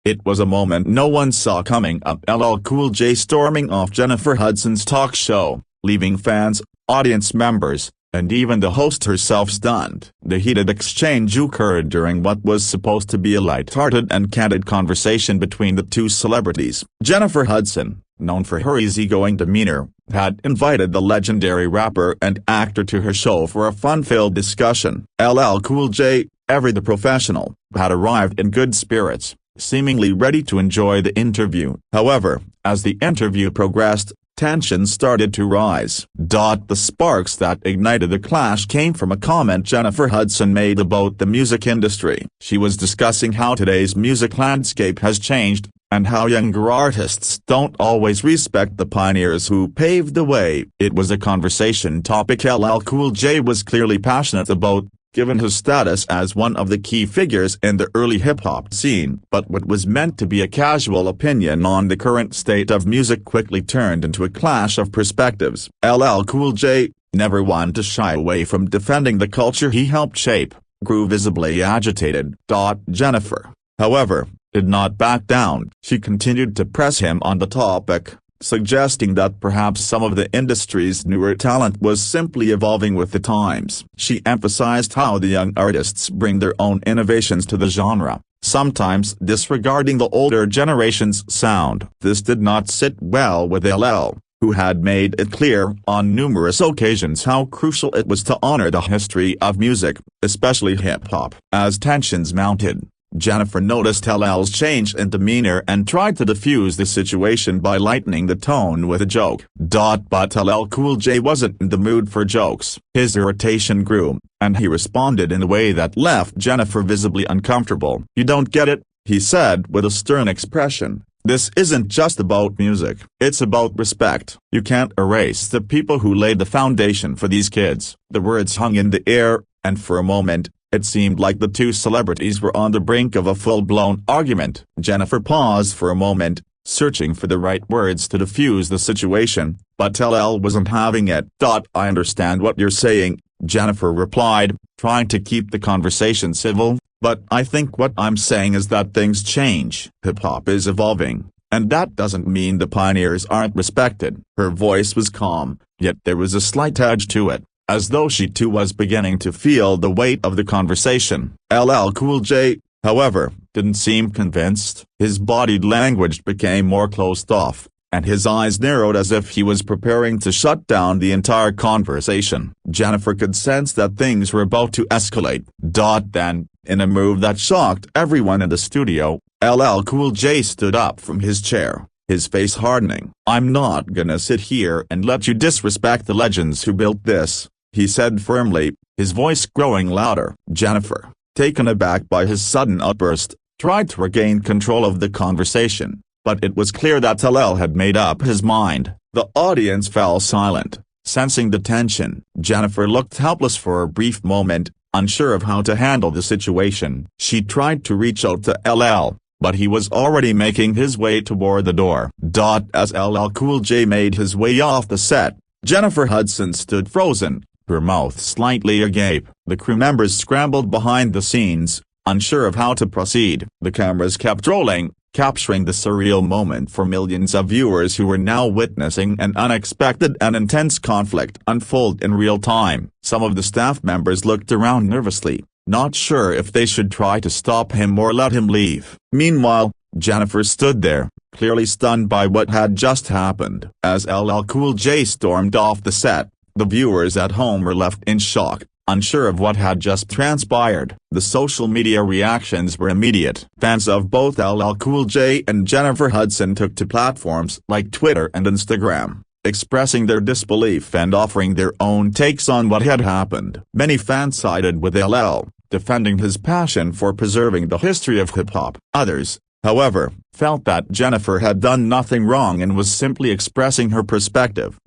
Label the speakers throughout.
Speaker 1: It was a moment no one saw coming. LL Cool J storming off Jennifer Hudson's talk show, leaving fans, audience members, and even the host herself stunned. The heated exchange occurred during what was supposed to be a light-hearted and candid conversation between the two celebrities. Jennifer Hudson, known for her easygoing demeanor, had invited the legendary rapper and actor to her show for a fun-filled discussion. LL Cool J, Every the Professional, had arrived in good spirits, seemingly ready to enjoy the interview. However, as the interview progressed, tensions started to rise. The sparks that ignited the clash came from a comment Jennifer Hudson made about the music industry. She was discussing how today's music landscape has changed, and how younger artists don't always respect the pioneers who paved the way. It was a conversation topic LL Cool J was clearly passionate about, given his status as one of the key figures in the early hip-hop scene. But what was meant to be a casual opinion on the current state of music quickly turned into a clash of perspectives. LL Cool J, never one to shy away from defending the culture he helped shape, grew visibly agitated. Jennifer, however, did not back down. She continued to press him on the topic, suggesting that perhaps some of the industry's newer talent was simply evolving with the times. She emphasized how the young artists bring their own innovations to the genre, sometimes disregarding the older generation's sound. This did not sit well with LL, who had made it clear on numerous occasions how crucial it was to honor the history of music, especially hip-hop. As tensions mounted, Jennifer noticed LL's change in demeanor and tried to defuse the situation by lightening the tone with a joke. But LL Cool J wasn't in the mood for jokes. His irritation grew, and he responded in a way that left Jennifer visibly uncomfortable. "You don't get it," he said with a stern expression. "This isn't just about music. It's about respect. You can't erase the people who laid the foundation for these kids." The words hung in the air, and for a moment, it seemed like the two celebrities were on the brink of a full-blown argument. Jennifer paused for a moment, searching for the right words to defuse the situation, but LL wasn't having it. "I understand what you're saying," Jennifer replied, trying to keep the conversation civil, "but I think what I'm saying is that things change. Hip-hop is evolving, and that doesn't mean the pioneers aren't respected." Her voice was calm, yet there was a slight edge to it, as though she too was beginning to feel the weight of the conversation. LL Cool J, however, didn't seem convinced. His body language became more closed off, and his eyes narrowed as if he was preparing to shut down the entire conversation. Jennifer could sense that things were about to escalate. Then, in a move that shocked everyone in the studio, LL Cool J stood up from his chair, his face hardening. "I'm not gonna sit here and let you disrespect the legends who built this," he said firmly, his voice growing louder. Jennifer, taken aback by his sudden outburst, tried to regain control of the conversation, but it was clear that LL had made up his mind. The audience fell silent, sensing the tension. Jennifer looked helpless for a brief moment, unsure of how to handle the situation. She tried to reach out to LL, but he was already making his way toward the door. As LL Cool J made his way off the set, Jennifer Hudson stood frozen, her mouth slightly agape. The crew members scrambled behind the scenes, unsure of how to proceed. The cameras kept rolling, capturing the surreal moment for millions of viewers who were now witnessing an unexpected and intense conflict unfold in real time. Some of the staff members looked around nervously, not sure if they should try to stop him or let him leave. Meanwhile, Jennifer stood there, clearly stunned by what had just happened. As LL Cool J stormed off the set, the viewers at home were left in shock, unsure of what had just transpired. The social media reactions were immediate. Fans of both LL Cool J and Jennifer Hudson took to platforms like Twitter and Instagram, expressing their disbelief and offering their own takes on what had happened. Many fans sided with LL, defending his passion for preserving the history of hip-hop. Others, however, felt that Jennifer had done nothing wrong and was simply expressing her perspective.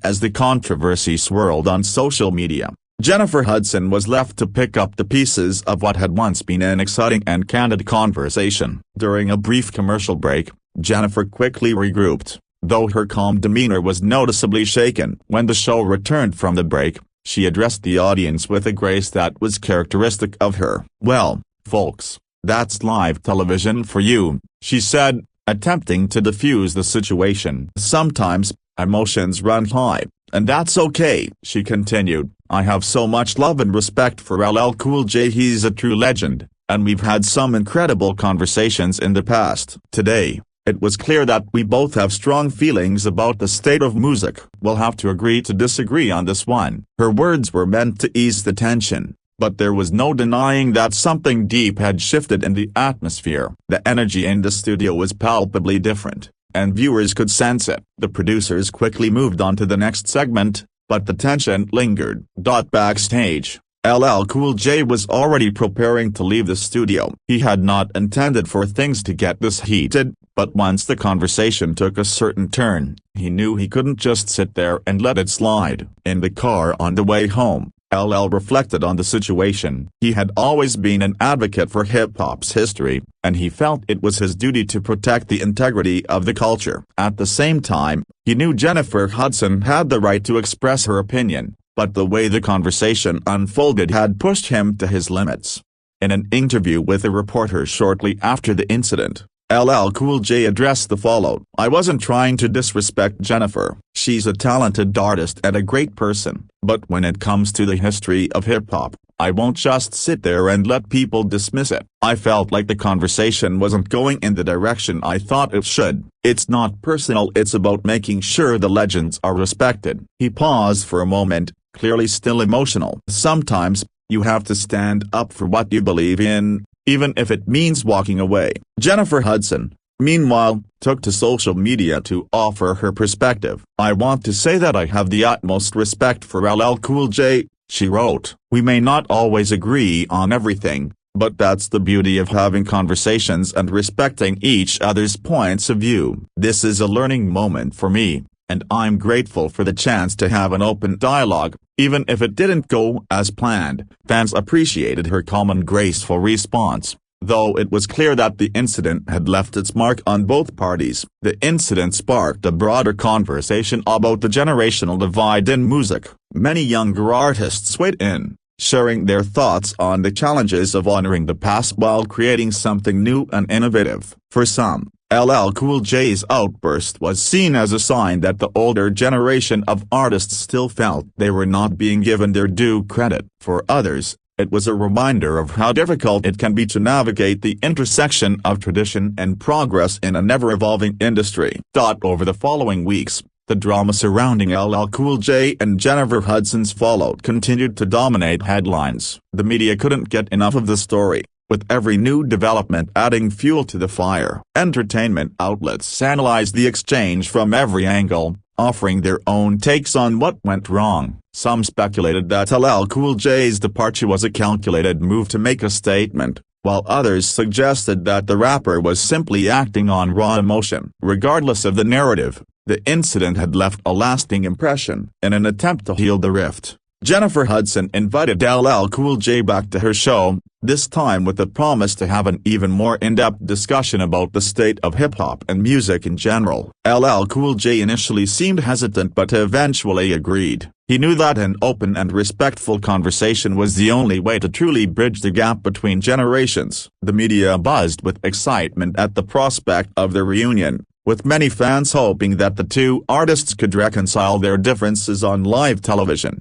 Speaker 1: As the controversy swirled on social media, Jennifer Hudson was left to pick up the pieces of what had once been an exciting and candid conversation. During a brief commercial break, Jennifer quickly regrouped, though her calm demeanor was noticeably shaken. When the show returned from the break, she addressed the audience with a grace that was characteristic of her. "Well, folks, "That's live television for you," she said, attempting to defuse the situation. "Sometimes, emotions run high, and that's okay," she continued. "I have so much love and respect for LL Cool J. He's a true legend, and we've had some incredible conversations in the past." Today, it was clear that we both have strong feelings about the state of music. "We'll have to agree to disagree on this one." Her words were meant to ease the tension, but there was no denying that something deep had shifted in the atmosphere. The energy in the studio was palpably different, and viewers could sense it. The producers quickly moved on to the next segment, but the tension lingered. Backstage, LL Cool J was already preparing to leave the studio. He had not intended for things to get this heated, but once the conversation took a certain turn, he knew he couldn't just sit there and let it slide. In the car on the way home, LL reflected on the situation. He had always been an advocate for hip-hop's history, and he felt it was his duty to protect the integrity of the culture. At the same time, he knew Jennifer Hudson had the right to express her opinion, but the way the conversation unfolded had pushed him to his limits. In an interview with a reporter shortly after the incident, LL Cool J addressed the following: "I wasn't trying to disrespect Jennifer. She's a talented artist and a great person, but when it comes to the history of hip-hop, I won't just sit there and let people dismiss it. I felt like the conversation wasn't going in the direction I thought it should. It's not personal, it's about making sure the legends are respected." He paused for a moment, clearly still emotional. "Sometimes, you have to stand up for what you believe in, even if it means walking away." Jennifer Hudson, meanwhile, took to social media to offer her perspective. "I want to say that I have the utmost respect for LL Cool J," she wrote. "We may not always agree on everything, but that's the beauty of having conversations and respecting each other's points of view. This is a learning moment for me, and I'm grateful for the chance to have an open dialogue, even if it didn't go as planned." Fans appreciated her calm and graceful response, though it was clear that the incident had left its mark on both parties. The incident sparked a broader conversation about the generational divide in music. Many younger artists weighed in, sharing their thoughts on the challenges of honoring the past while creating something new and innovative. For some, LL Cool J's outburst was seen as a sign that the older generation of artists still felt they were not being given their due credit. For others, it was a reminder of how difficult it can be to navigate the intersection of tradition and progress in an ever-evolving industry. Over the following weeks, the drama surrounding LL Cool J and Jennifer Hudson's fallout continued to dominate headlines. The media couldn't get enough of the story, with every new development adding fuel to the fire. Entertainment outlets analyzed the exchange from every angle, offering their own takes on what went wrong. Some speculated that LL Cool J's departure was a calculated move to make a statement, while others suggested that the rapper was simply acting on raw emotion. Regardless of the narrative, the incident had left a lasting impression. In an attempt to heal the rift, Jennifer Hudson invited LL Cool J back to her show, this time with the promise to have an even more in-depth discussion about the state of hip-hop and music in general. LL Cool J initially seemed hesitant but eventually agreed. He knew that an open and respectful conversation was the only way to truly bridge the gap between generations. The media buzzed with excitement at the prospect of the reunion, with many fans hoping that the two artists could reconcile their differences on live television.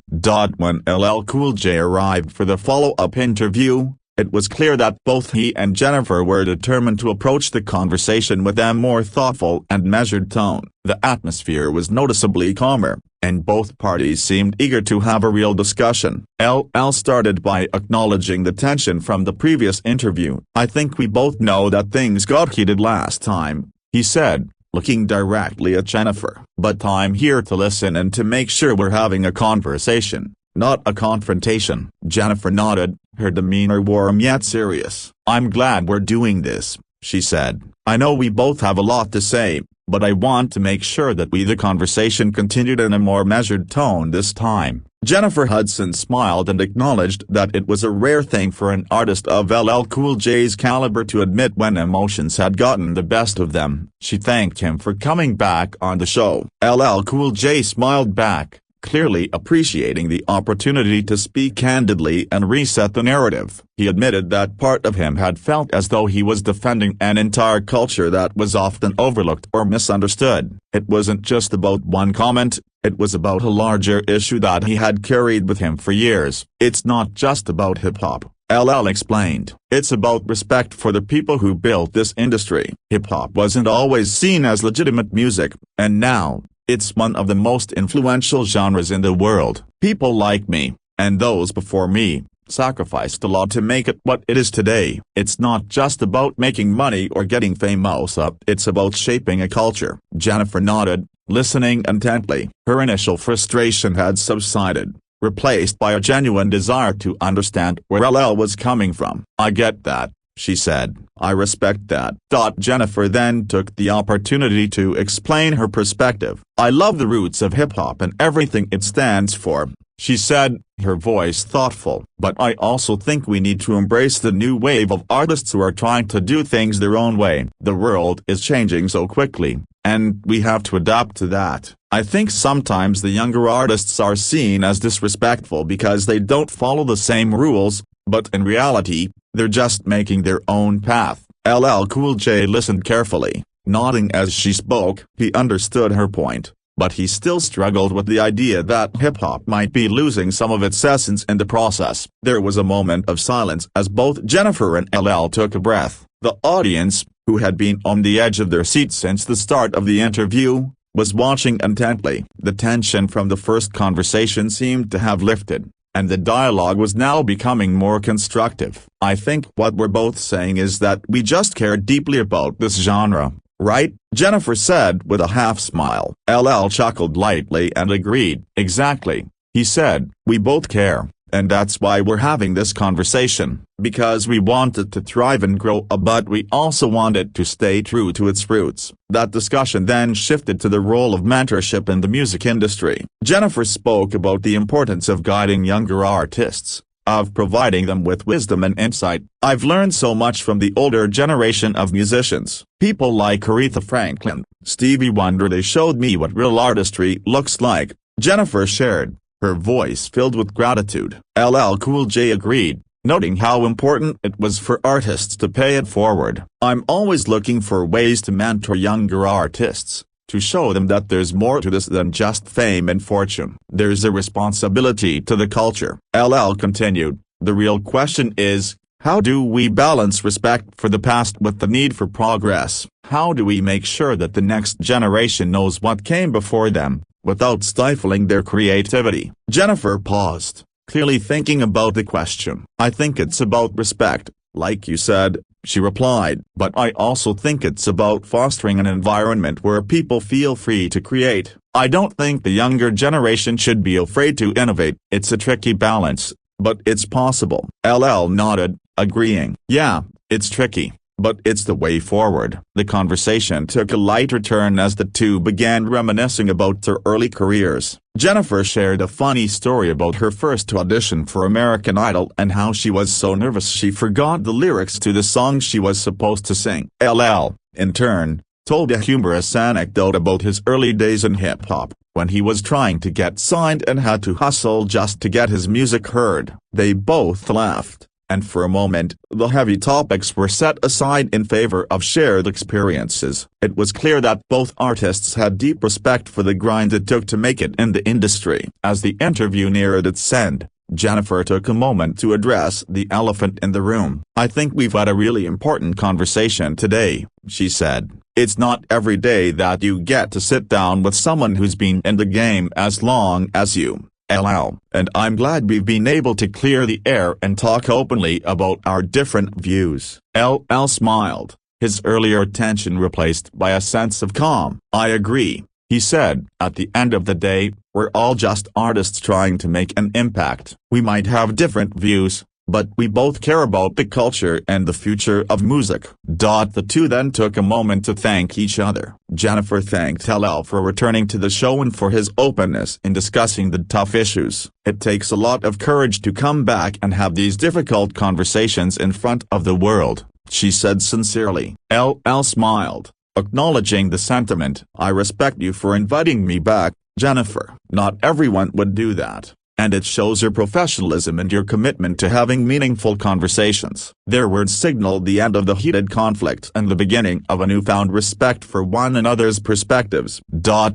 Speaker 1: When LL Cool J arrived for the follow-up interview, it was clear that both he and Jennifer were determined to approach the conversation with a more thoughtful and measured tone. The atmosphere was noticeably calmer, and both parties seemed eager to have a real discussion. LL started by acknowledging the tension from the previous interview. "I think we both know that things got heated last time," he said, looking directly at Jennifer. "But I'm here to listen and to make sure we're having a conversation, not a confrontation." Jennifer nodded, her demeanor warm yet serious. "I'm glad we're doing this," she said. "I know we both have a lot to say, but I want to make sure that the conversation continued in a more measured tone this time." Jennifer Hudson smiled and acknowledged that it was a rare thing for an artist of LL Cool J's caliber to admit when emotions had gotten the best of them. She thanked him for coming back on the show. LL Cool J smiled back, clearly appreciating the opportunity to speak candidly and reset the narrative. He admitted that part of him had felt as though he was defending an entire culture that was often overlooked or misunderstood. It wasn't just about one comment, it was about a larger issue that he had carried with him for years. It's not just about hip-hop, LL explained. It's about respect for the people who built this industry. Hip-hop wasn't always seen as legitimate music, and now, it's one of the most influential genres in the world. People like me, and those before me, sacrificed a lot to make it what it is today. It's not just about making money or getting famous up, it's about shaping a culture. Jennifer nodded, listening intently. Her initial frustration had subsided, replaced by a genuine desire to understand where LL was coming from. I get that, she said. I respect that. Jennifer then took the opportunity to explain her perspective. I love the roots of hip-hop and everything it stands for, she said, her voice thoughtful. But I also think we need to embrace the new wave of artists who are trying to do things their own way. The world is changing so quickly, and we have to adapt to that. I think sometimes the younger artists are seen as disrespectful because they don't follow the same rules, but in reality, they're just making their own path. LL Cool J listened carefully, nodding as she spoke. He understood her point, but he still struggled with the idea that hip-hop might be losing some of its essence in the process. There was a moment of silence as both Jennifer and LL took a breath. The audience, who had been on the edge of their seats since the start of the interview, was watching intently. The tension from the first conversation seemed to have lifted, and the dialogue was now becoming more constructive. I think what we're both saying is that we just care deeply about this genre, right? Jennifer said with a half-smile. LL chuckled lightly and agreed. Exactly, he said. We both care, and that's why we're having this conversation, because we want it to thrive and grow, but we also want it to stay true to its roots. That discussion then shifted to the role of mentorship in the music industry. Jennifer spoke about the importance of guiding younger artists, of providing them with wisdom and insight. I've learned so much from the older generation of musicians. People like Aretha Franklin, Stevie Wonder. They showed me what real artistry looks like, Jennifer shared, her voice filled with gratitude. LL Cool J agreed, noting how important it was for artists to pay it forward. I'm always looking for ways to mentor younger artists, to show them that there's more to this than just fame and fortune. There's a responsibility to the culture. LL continued, the real question is, how do we balance respect for the past with the need for progress? How do we make sure that the next generation knows what came before them, without stifling their creativity? Jennifer paused, clearly thinking about the question. I think it's about respect, like you said, she replied. But I also think it's about fostering an environment where people feel free to create. I don't think the younger generation should be afraid to innovate. It's a tricky balance, but it's possible. LL nodded, agreeing. Yeah, it's tricky, but it's the way forward. The conversation took a lighter turn as the two began reminiscing about their early careers. Jennifer shared a funny story about her first audition for American Idol and how she was so nervous she forgot the lyrics to the song she was supposed to sing. LL, in turn, told a humorous anecdote about his early days in hip-hop, when he was trying to get signed and had to hustle just to get his music heard. They both laughed, and for a moment, the heavy topics were set aside in favor of shared experiences. It was clear that both artists had deep respect for the grind it took to make it in the industry. As the interview neared its end, Jennifer took a moment to address the elephant in the room. I think we've had a really important conversation today, she said. It's not every day that you get to sit down with someone who's been in the game as long as you. LL, and I'm glad we've been able to clear the air and talk openly about our different views. LL smiled, his earlier tension replaced by a sense of calm. I agree, he said. At the end of the day, we're all just artists trying to make an impact. We might have different views, but we both care about the culture and the future of music. The two then took a moment to thank each other. Jennifer thanked LL for returning to the show and for his openness in discussing the tough issues. It takes a lot of courage to come back and have these difficult conversations in front of the world, she said sincerely. LL smiled, acknowledging the sentiment. I respect you for inviting me back, Jennifer, not everyone would do that, and it shows your professionalism and your commitment to having meaningful conversations." Their words signaled the end of the heated conflict and the beginning of a newfound respect for one another's perspectives.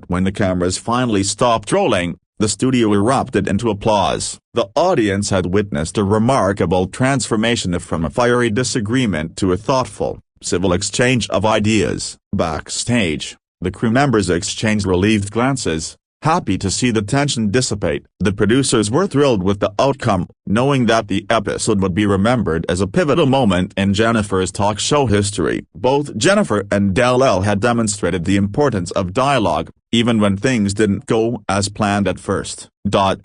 Speaker 1: When the cameras finally stopped rolling, the studio erupted into applause. The audience had witnessed a remarkable transformation from a fiery disagreement to a thoughtful, civil exchange of ideas. Backstage, the crew members exchanged relieved glances, happy to see the tension dissipate. The producers were thrilled with the outcome, knowing that the episode would be remembered as a pivotal moment in Jennifer's talk show history. Both Jennifer and LL had demonstrated the importance of dialogue, even when things didn't go as planned at first.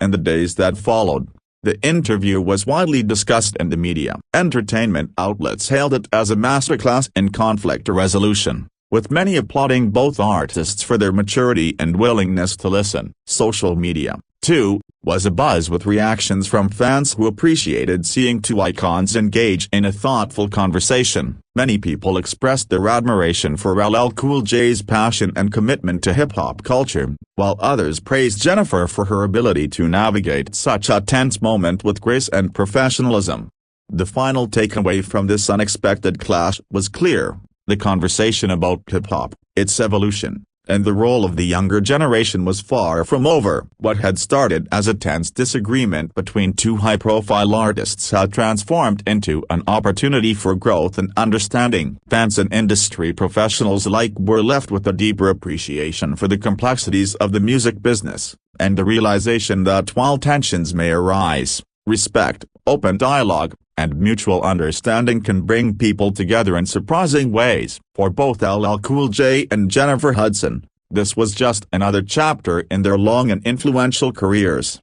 Speaker 1: In the days that followed, the interview was widely discussed in the media. Entertainment outlets hailed it as a masterclass in conflict resolution, with many applauding both artists for their maturity and willingness to listen. Social media, too, was abuzz with reactions from fans who appreciated seeing two icons engage in a thoughtful conversation. Many people expressed their admiration for LL Cool J's passion and commitment to hip-hop culture, while others praised Jennifer for her ability to navigate such a tense moment with grace and professionalism. The final takeaway from this unexpected clash was clear: the conversation about hip-hop, its evolution, and the role of the younger generation was far from over. What had started as a tense disagreement between two high-profile artists had transformed into an opportunity for growth and understanding. Fans and industry professionals alike were left with a deeper appreciation for the complexities of the music business, and the realization that while tensions may arise, respect, open dialogue, and mutual understanding can bring people together in surprising ways. For both LL Cool J and Jennifer Hudson, this was just another chapter in their long and influential careers.